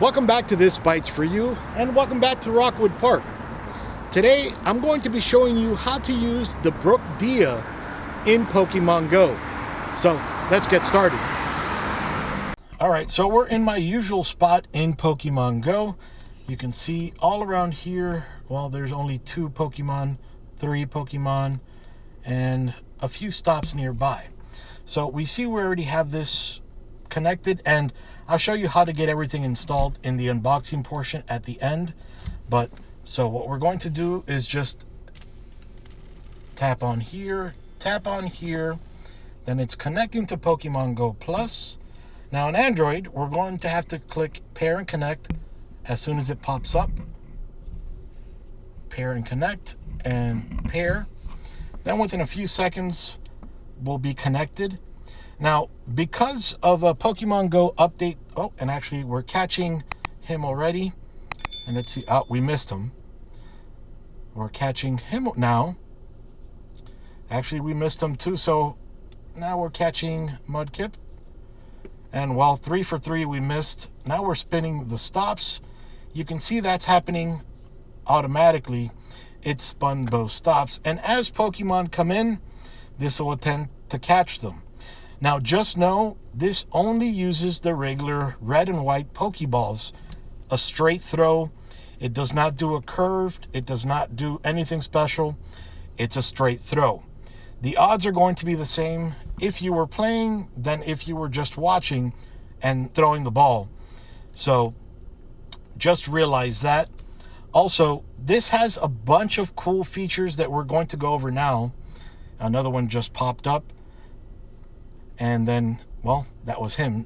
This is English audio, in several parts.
Welcome back to This Bytes for You, and welcome back to Rockwood Park. Today, I'm going to be showing you how to use the Brook Dia in Pokemon Go. So, let's get started. Alright, so we're in my usual spot in Pokemon Go. You can see all around here, well, there's only 3 Pokemon, and a few stops nearby. So, we see we already have this connected, and I'll show you how to get everything installed in the unboxing portion at the end. But so what we're going to do is just tap on here, then it's connecting to Pokemon Go Plus. Now on Android, we're going to have to click pair and connect as soon as it pops up. Pair and connect and pair. Then within a few seconds, we'll be connected. Now, because of a Pokemon Go update, and actually we're catching him already. And let's see, we missed him. We're catching him now. Actually, we missed him too, so now we're catching Mudkip. And while 3 for 3 we missed, now we're spinning the stops. You can see that's happening automatically. It spun both stops. And as Pokemon come in, this will attempt to catch them. Now, just know, this only uses the regular red and white Pokeballs. A straight throw. It does not do a curved. It does not do anything special. It's a straight throw. The odds are going to be the same if you were playing than if you were just watching and throwing the ball. So, just realize that. Also, this has a bunch of cool features that we're going to go over now. Another one just popped up. And then, well, that was him.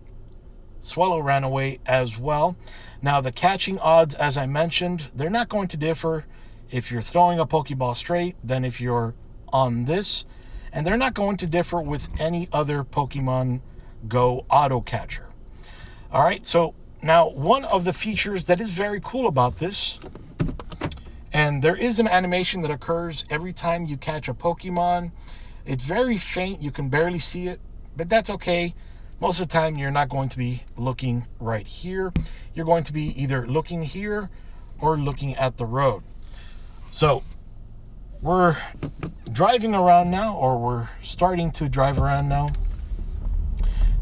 Swallow ran away as well. Now, the catching odds, as I mentioned, they're not going to differ if you're throwing a Pokeball straight than if you're on this. And they're not going to differ with any other Pokemon Go auto catcher. All right, so now one of the features that is very cool about this, and there is an animation that occurs every time you catch a Pokemon. It's very faint. You can barely see it. But that's okay. Most of the time, you're not going to be looking right here. You're going to be either looking here or looking at the road. So we're driving around now, or we're starting to drive around now.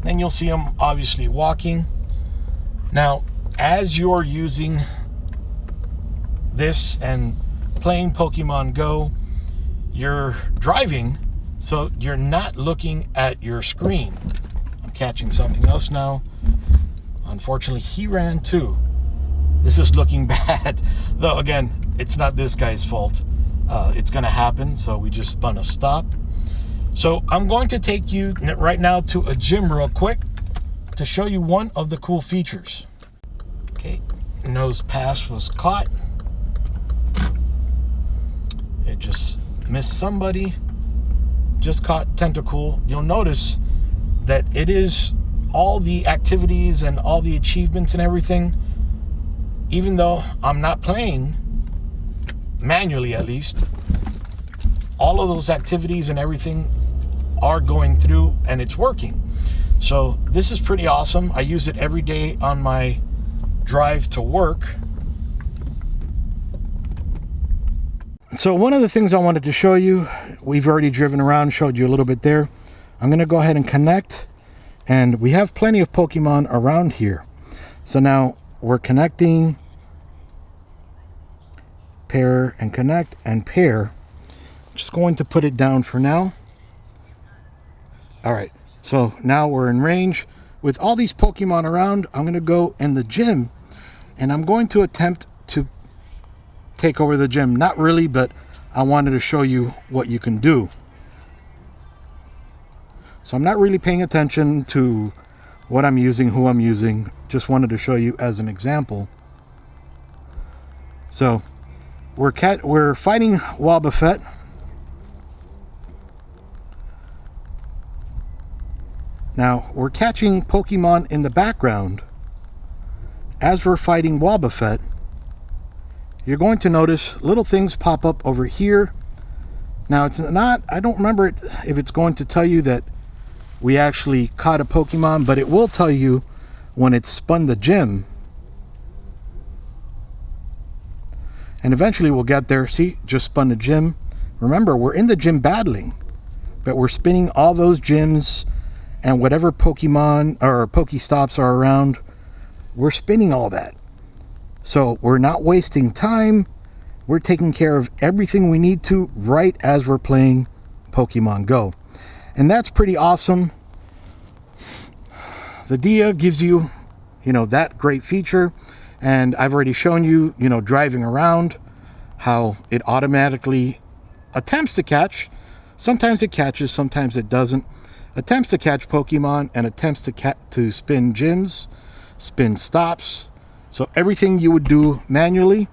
Then you'll see them obviously walking. Now, as you're using this and playing Pokemon Go, you're driving, so you're not looking at your screen. I'm catching something else now. Unfortunately, he ran too. This is looking bad. Though, again, it's not this guy's fault. It's going to happen, so we just spun a stop. So I'm going to take you right now to a gym real quick to show you one of the cool features. Okay, nose pass was caught. It just missed somebody. Just caught Tentacool. You'll notice that it is all the activities and all the achievements and everything, even though I'm not playing manually, at least, all of those activities and everything are going through and it's working. So this is pretty awesome. I use it every day on my drive to work. So one of the things I wanted to show you, we've already driven around, showed you a little bit there. I'm going to go ahead and connect, and we have plenty of Pokemon around here. So now we're connecting, pair and connect and pair. Just going to put it down for now. All right, so now we're in range. With all these Pokemon around, I'm going to go in the gym, and I'm going to attempt to take over the gym. Not really, but I wanted to show you what you can do. So I'm not really paying attention to what I'm using, who I'm using. Just wanted to show you as an example. So we're fighting Wobbuffet. Now we're catching Pokemon in the background as we're fighting Wobbuffet. You're going to notice little things pop up over here. Now it's not, I don't remember if it's going to tell you that we actually caught a Pokemon, but it will tell you when it's spun the gym And eventually we'll get there. See, just spun the gym. Remember, we're in the gym battling, but we're spinning all those gyms and whatever Pokemon or Pokestops are around, we're spinning all that. So we're not wasting time. We're taking care of everything we need to right as we're playing Pokemon Go. And that's pretty awesome. The Dia gives you, that great feature. And I've already shown you, driving around, how it automatically attempts to catch. Sometimes it catches, sometimes it doesn't. Attempts to catch Pokemon and attempts to spin gyms, spin stops. So everything you would do manually,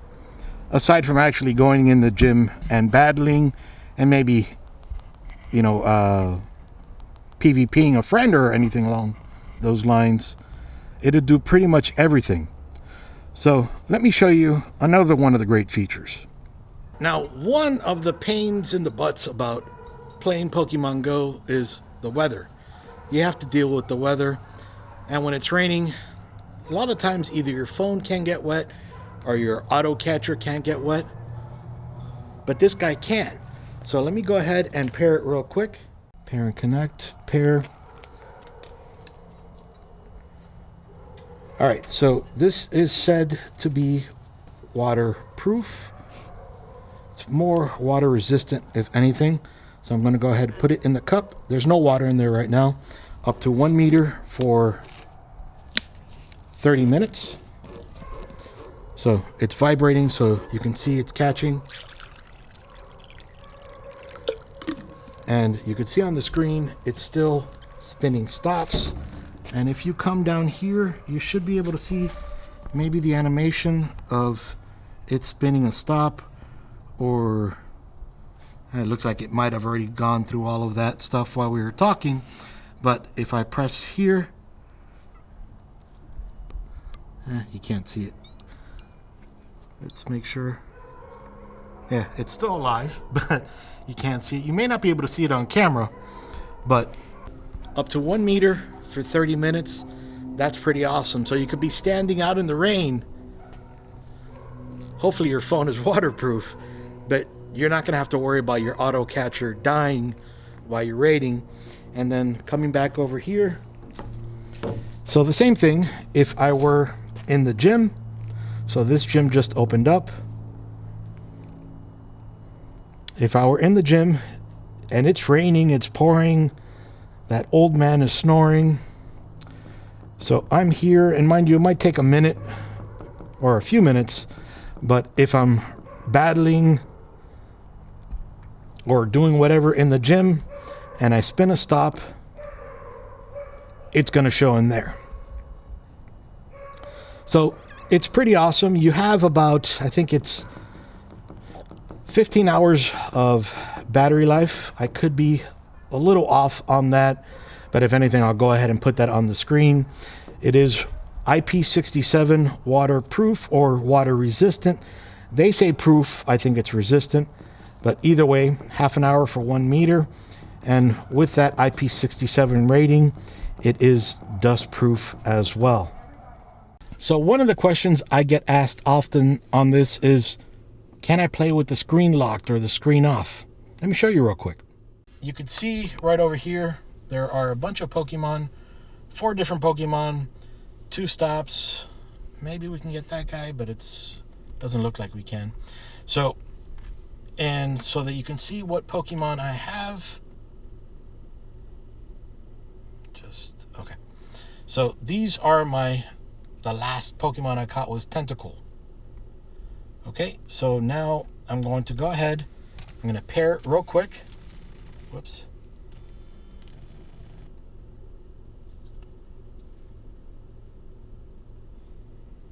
aside from actually going in the gym and battling and maybe, PvPing a friend or anything along those lines, it'll do pretty much everything. So let me show you another one of the great features. Now, one of the pains in the butts about playing Pokemon Go is the weather. You have to deal with the weather. And when it's raining, a lot of times either your phone can get wet or your auto catcher can't get wet. But this guy can. So let me go ahead and pair it real quick. Pair and connect, pair. All right, so this is said to be waterproof. It's more water resistant, if anything. So I'm going to go ahead and put it in the cup. There's no water in there right now. Up to 1 meter for 30 minutes. So it's vibrating, so you can see it's catching. And you can see on the screen, it's still spinning stops. And if you come down here, you should be able to see maybe the animation of it spinning a stop, or it looks like it might have already gone through all of that stuff while we were talking. But if I press here, you can't see it. Let's make sure. Yeah, it's still alive, but you can't see it. You may not be able to see it on camera, but up to 1 meter for 30 minutes, that's pretty awesome. So you could be standing out in the rain. Hopefully your phone is waterproof, but you're not going to have to worry about your auto catcher dying while you're raiding. And then coming back over here. So the same thing if I were in the gym. So this gym just opened up. If I were in the gym and it's raining, it's pouring, that old man is snoring. So I'm here, and mind you, it might take a minute or a few minutes, but if I'm battling or doing whatever in the gym and I spin a stop, it's going to show in there. So it's pretty awesome. You have about, I think it's 15 hours of battery life. I could be a little off on that, but if anything, I'll go ahead and put that on the screen. It is IP67 waterproof or water resistant. They say proof, I think it's resistant, but either way, half an hour for 1 meter. And with that IP67 rating, it is dust proof as well. So one of the questions I get asked often on this is, can I play with the screen locked or the screen off? Let me show you real quick. You can see right over here, there are a bunch of Pokemon, 4 different Pokemon, 2 stops. Maybe we can get that guy, but it doesn't look like we can. So that you can see what Pokemon I have. Okay. So these are the last Pokemon I caught was Tentacle. Okay, so now I'm going to go ahead. I'm going to pair it real quick. Whoops.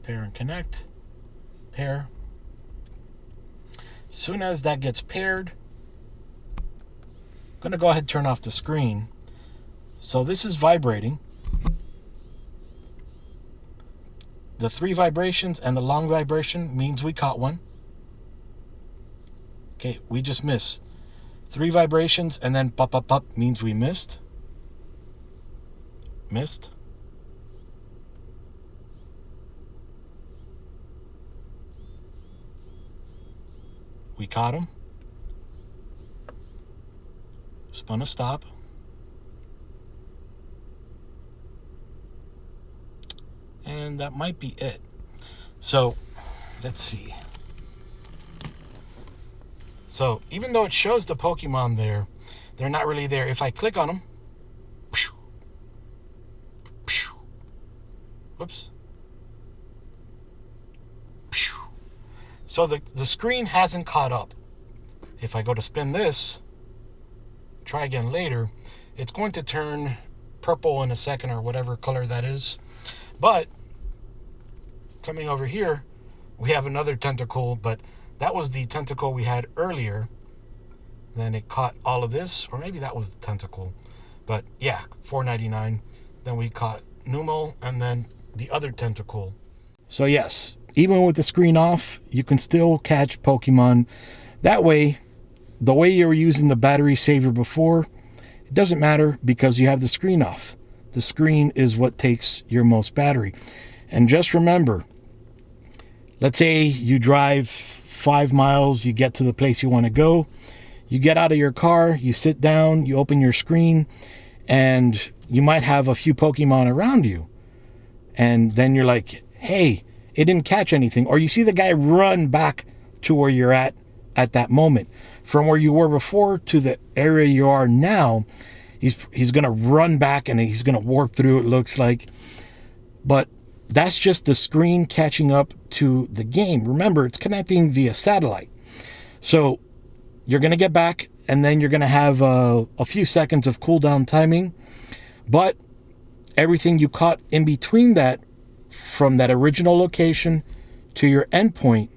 Pair and connect. Pair. As soon as that gets paired, I'm going to go ahead and turn off the screen. So this is vibrating. The 3 vibrations and the long vibration means we caught one. Okay, we just missed. 3 vibrations and then pop, pop, pop means we missed. Missed. We caught him. Spun a stop. And that might be it. So, let's see. So, even though it shows the Pokemon there, they're not really there. If I click on them, whoops. So the screen hasn't caught up. If I go to spin this, try again later, it's going to turn purple in a second or whatever color that is. But coming over here, we have another tentacle, but that was the tentacle we had earlier. Then it caught all of this, or maybe that was the tentacle. But yeah, $4.99. Then we caught Numel and then the other tentacle. So yes, even with the screen off, you can still catch Pokemon. That way, the way you were using the battery saver before, it doesn't matter because you have the screen off. The screen is what takes your most battery. And just remember, let's say you drive 5 miles, you get to the place you want to go, you get out of your car, you sit down, you open your screen, and you might have a few Pokemon around you. And then you're like, hey, it didn't catch anything. Or you see the guy run back to where you're at that moment. From where you were before to the area you are now, he's going to run back and he's going to warp through, it looks like. But that's just the screen catching up to the game. Remember, it's connecting via satellite. So you're going to get back and then you're going to have a few seconds of cooldown timing. But everything you caught in between that, from that original location to your endpoint,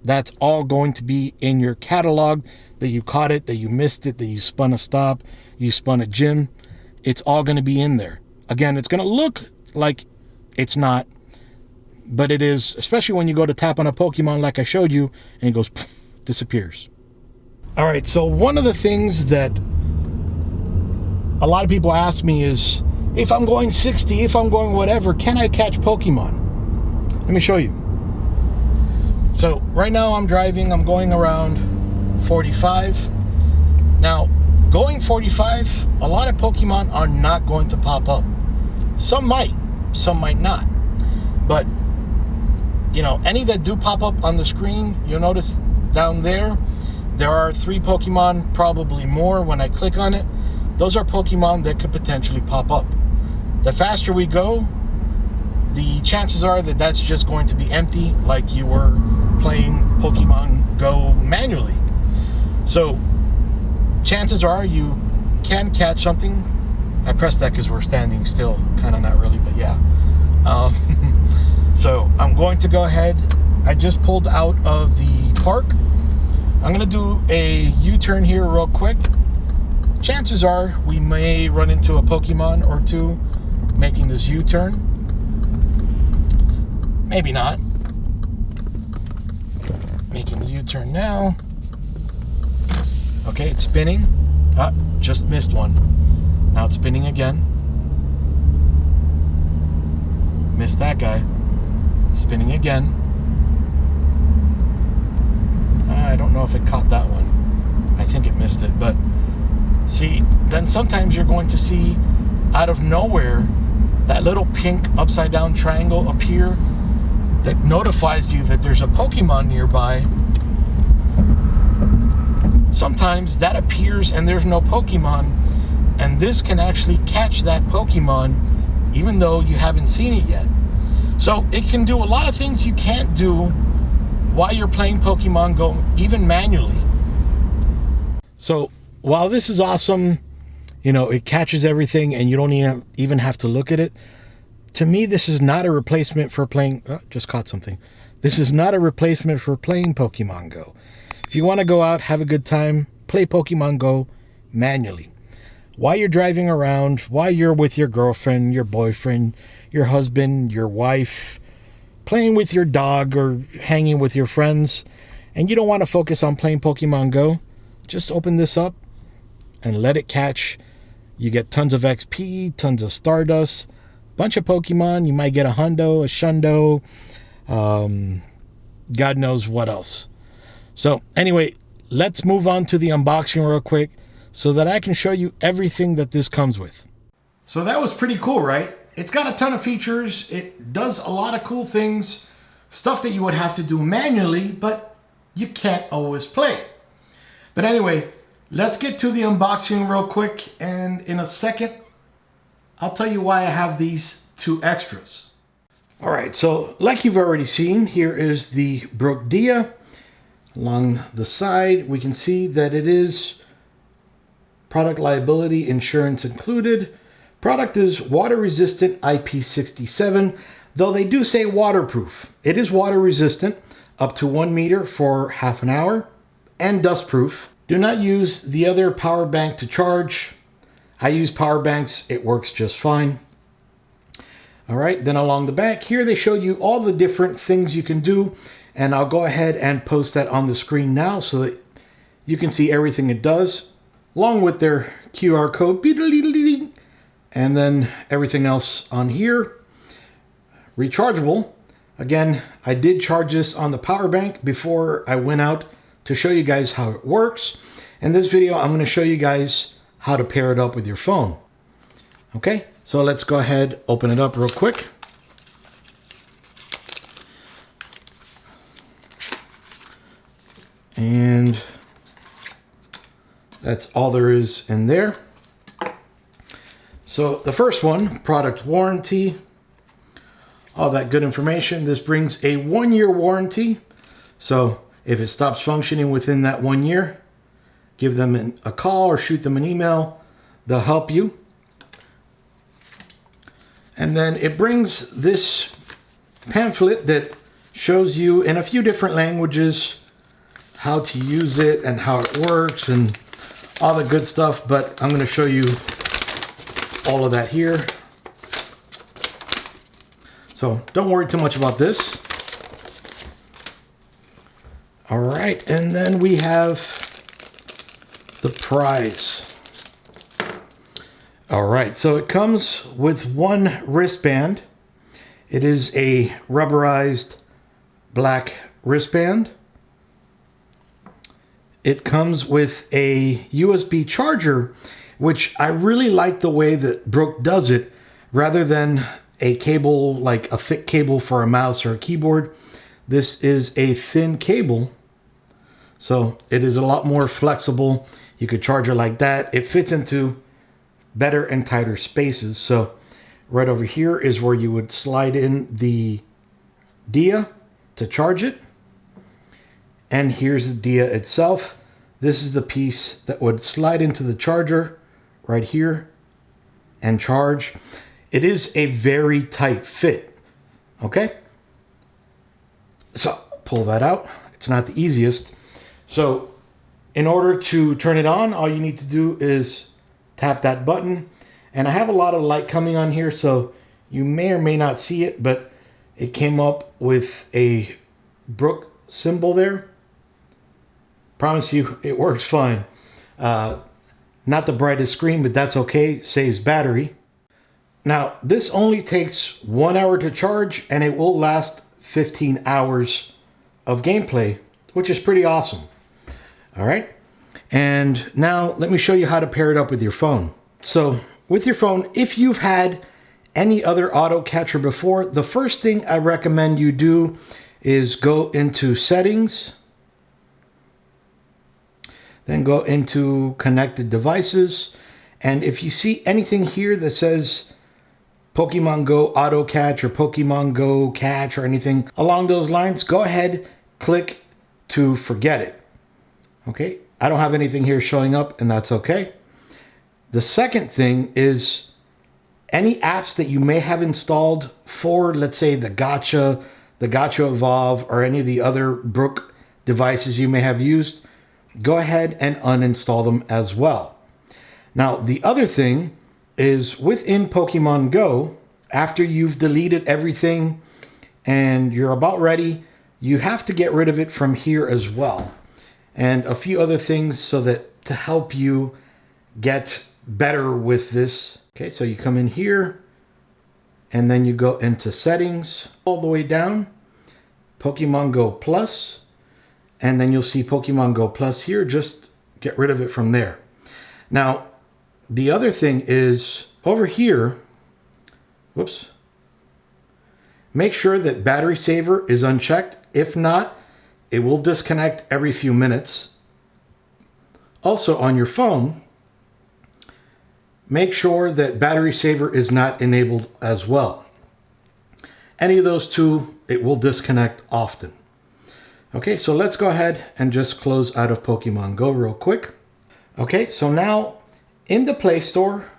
that's all going to be in your catalog, that you caught it, that you missed it, that you spun a stop, you spun a gym. It's all going to be in there. Again, it's going to look like it's not, but it is, especially when you go to tap on a Pokemon like I showed you, and it goes, poof, disappears. All right, so one of the things that a lot of people ask me is, if I'm going 60, if I'm going whatever, can I catch Pokemon? Let me show you. So right now I'm driving, I'm going around 45. Now, going 45, a lot of Pokemon are not going to pop up. Some might not. But, you know, any that do pop up on the screen, you'll notice down there are 3 Pokemon, probably more when I click on it. Those are Pokemon that could potentially pop up. The faster we go, the chances are that that's just going to be empty, like you were playing Pokemon Go manually. So chances are you can catch something. I pressed that because we're standing still, kind of not really, but yeah. So I'm going to go ahead. I just pulled out of the park. I'm going to do a U-turn here real quick. Chances are we may run into a Pokemon or two making this U-turn. Maybe not. Making the U-turn now. Okay, it's spinning. Ah, just missed one. Now it's spinning again. Missed that guy. Spinning again. I don't know if it caught that one. I think it missed it, but see, then sometimes you're going to see out of nowhere that little pink upside down triangle appear that notifies you that there's a Pokemon nearby. Sometimes that appears and there's no Pokemon, and this can actually catch that Pokemon even though you haven't seen it yet. So it can do a lot of things you can't do while you're playing Pokemon Go, even manually. So while this is awesome, you know, it catches everything and you don't even have to look at it. To me, this is not a replacement for playing, just caught something. This is not a replacement for playing Pokemon Go. If you want to go out, have a good time, play Pokemon Go manually. While you're driving around, while you're with your girlfriend, your boyfriend, your husband, your wife, playing with your dog or hanging with your friends, and you don't want to focus on playing Pokemon Go, just open this up and let it catch. You get tons of XP, tons of Stardust, bunch of Pokemon. You might get a Hundo, a Shundo, God knows what else. So anyway, let's move on to the unboxing real quick so that I can show you everything that this comes with. So that was pretty cool, right? It's got a ton of features. It does a lot of cool things, stuff that you would have to do manually, but you can't always play. But anyway, let's get to the unboxing real quick, and in a second, I'll tell you why I have these two extras. All right, so like you've already seen, here is the Brook Dia. Along the side, we can see that it is product liability insurance included. Product is water resistant IP67, though they do say waterproof. It is water resistant up to 1 meter for half an hour and dust proof. Do not use the other power bank to charge. I use power banks, it works just fine. All right, then along the back here, they show you all the different things you can do, and I'll go ahead and post that on the screen now so that you can see everything it does, along with their QR code, and then everything else on here. Rechargeable. Again, I did charge this on the power bank before I went out to show you guys how it works. In this video, I'm going to show you guys how to pair it up with your phone. Okay, so let's go ahead, open it up real quick. And that's all there is in there. So the first one, product warranty, all that good information. This brings a 1-year warranty. So if it stops functioning within that 1 year, give them a call or shoot them an email. They'll help you. And then it brings this pamphlet that shows you in a few different languages how to use it and how it works and all the good stuff, but I'm going to show you all of that here. So don't worry too much about this. All right, and then we have the prize. All right, so it comes with one wristband. It is a rubberized black wristband. It comes with a USB charger, which I really like the way that Brook does it. Rather than a cable, like a thick cable for a mouse or a keyboard, this is a thin cable. So it is a lot more flexible. You could charge it like that. It fits into better and tighter spaces. So right over here is where you would slide in the Dia to charge it. And here's the Dia itself. This is the piece that would slide into the charger right here and charge. It is a very tight fit. Okay. So pull that out. It's not the easiest. So in order to turn it on, all you need to do is tap that button. And I have a lot of light coming on here, so you may or may not see it, but it came up with a Brook symbol there. Promise you it works fine. Not the brightest screen, but that's okay. Saves battery. Now, this only takes 1 hour to charge, and it will last 15 hours of gameplay, which is pretty awesome. All right. And now let me show you how to pair it up with your phone. So with your phone, if you've had any other auto catcher before, the first thing I recommend you do is go into settings, then go into connected devices. And if you see anything here that says Pokemon Go Auto Catch or Pokemon Go Catch or anything along those lines, go ahead, click to forget it. Okay, I don't have anything here showing up, and that's okay. The second thing is any apps that you may have installed for, let's say, the Gacha Evolve, or any of the other Brook devices you may have used, go ahead and uninstall them as well. Now, the other thing is within Pokemon Go, after you've deleted everything and you're about ready, you have to get rid of it from here as well. And a few other things so that to help you get better with this. Okay, so you come in here and then you go into settings all the way down, Pokemon Go Plus, and then you'll see Pokemon Go Plus here. Just get rid of it from there. Now, the other thing is over here, whoops, make sure that battery saver is unchecked. If not, it will disconnect every few minutes. Also on your phone, make sure that battery saver is not enabled as well. Any of those two, it will disconnect often. Okay, so let's go ahead and just close out of Pokemon Go real quick. Okay, so now in the Play Store,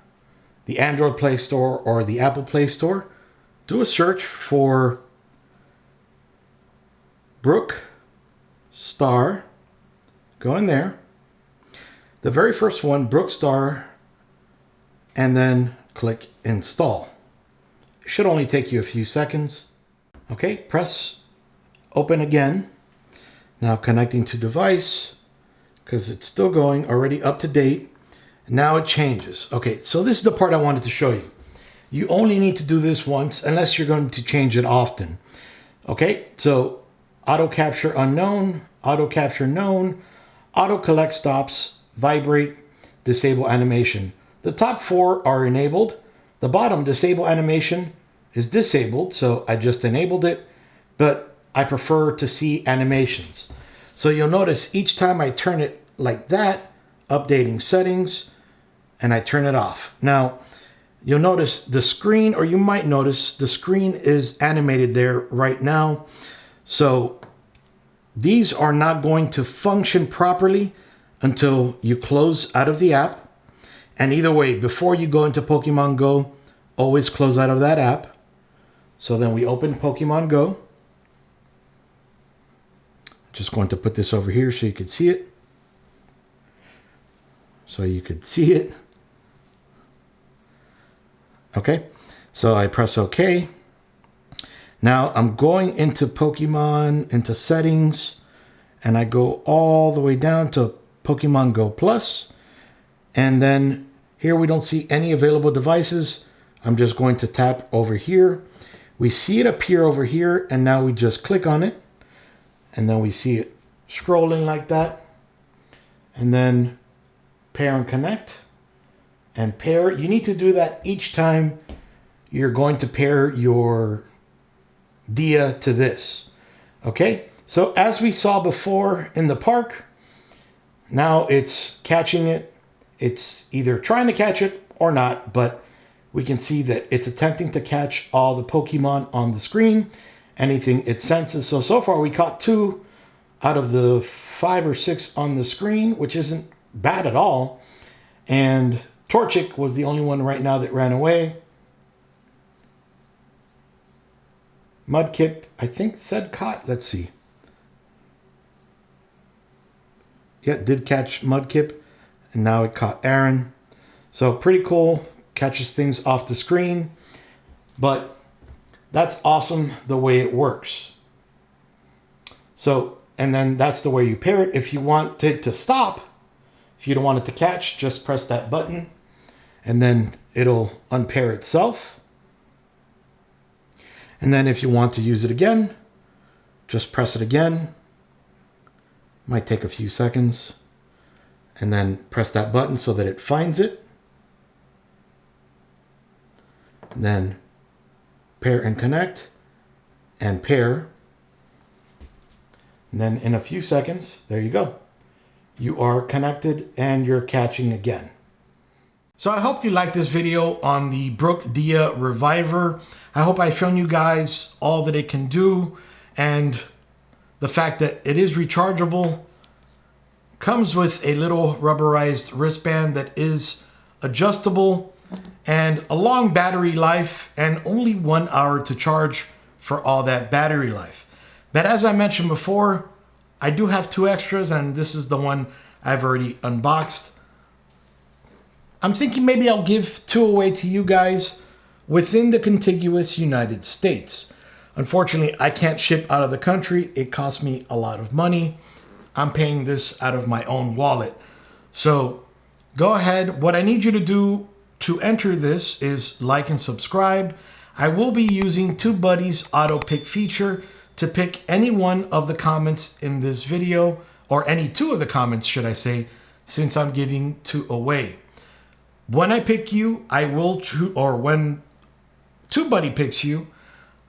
the Android Play Store or the Apple Play Store, do a search for Brook Star. Go in there. The very first one, Brook Star, and then click install. It should only take you a few seconds. Okay, press open again. Now connecting to device, because it's still going, already up to date. Now it changes. Okay, so this is the part I wanted to show you. You only need to do this once unless you're going to change it often. Okay, so auto capture unknown, auto capture known, auto collect stops, vibrate, disable animation. The top four are enabled. The bottom, disable animation, is disabled, so I just enabled it, but I prefer to see animations. So you'll notice each time I turn it like that, updating settings, and I turn it off. Now, you'll notice the screen, or you might notice the screen is animated there right now. So these are not going to function properly until you close out of the app. And either way, before you go into Pokemon Go, always close out of that app. So then we open Pokemon Go. Just going to put this over here so you could see it. So you could see it. Okay, so I press OK. Now I'm going into Pokemon, into settings, and I go all the way down to Pokemon Go Plus. And then here we don't see any available devices. I'm just going to tap over here. We see it appear over here, and now we just click on it. And then we see it scrolling like that. And then pair and connect. And pair, you need to do that each time you're going to pair your Dia to this. Okay, so as we saw before in the park, now it's catching it. It's either trying to catch it or not, but we can see that it's attempting to catch all the Pokemon on the screen, anything it senses. So far we caught 2 out of the 5 or 6 on the screen, which isn't bad at all. And Torchic was the only one right now that ran away. Mudkip, I think, said caught. Let's see. Yeah, it did catch Mudkip, and now it caught Aaron. So pretty cool. Catches things off the screen. But that's awesome the way it works. So, and then that's the way you pair it. If you want it to stop, if you don't want it to catch, just press that button, and then it'll unpair itself. And then if you want to use it again, just press it again. Might take a few seconds. And then press that button so that it finds it. And then pair and connect and pair. And then in a few seconds, there you go. You are connected and you're catching again. So I hope you liked this video on the Brook Dia Reviver. I hope I've shown you guys all that it can do, and the fact that it is rechargeable, comes with a little rubberized wristband that is adjustable, and a long battery life, and only 1 hour to charge for all that battery life. But as I mentioned before, I do have 2 extras, and this is the one I've already unboxed. I'm thinking maybe I'll give 2 away to you guys within the contiguous United States. Unfortunately, I can't ship out of the country. It costs me a lot of money. I'm paying this out of my own wallet. So go ahead. What I need you to do to enter this is like and subscribe. I will be using TubeBuddy's auto pick feature, to pick any one of the comments in this video, or any two of the comments, should I say, since I'm giving two away. When I pick you, I will, or when TubeBuddy picks you,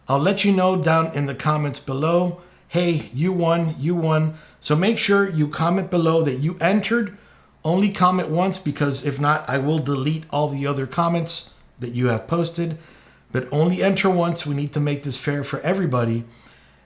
I'll let you know down in the comments below, hey, you won, you won. So make sure you comment below that you entered. Only comment once, because if not, I will delete all the other comments that you have posted. But only enter once. We need to make this fair for everybody.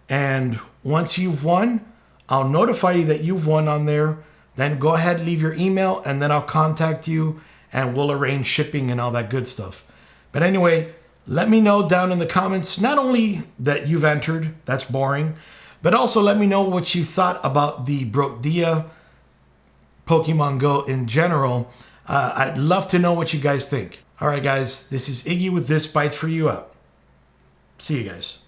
And once you've won, I'll notify you that you've won on there. Then go ahead, leave your email, and then I'll contact you and we'll arrange shipping and all that good stuff. But anyway, let me know down in the comments, not only that you've entered, that's boring, but also let me know what you thought about the Brook Dia Pokemon Go in general. I'd love to know what you guys think. All right, guys, this is Iggy with ThisBytesForYou out. See you guys.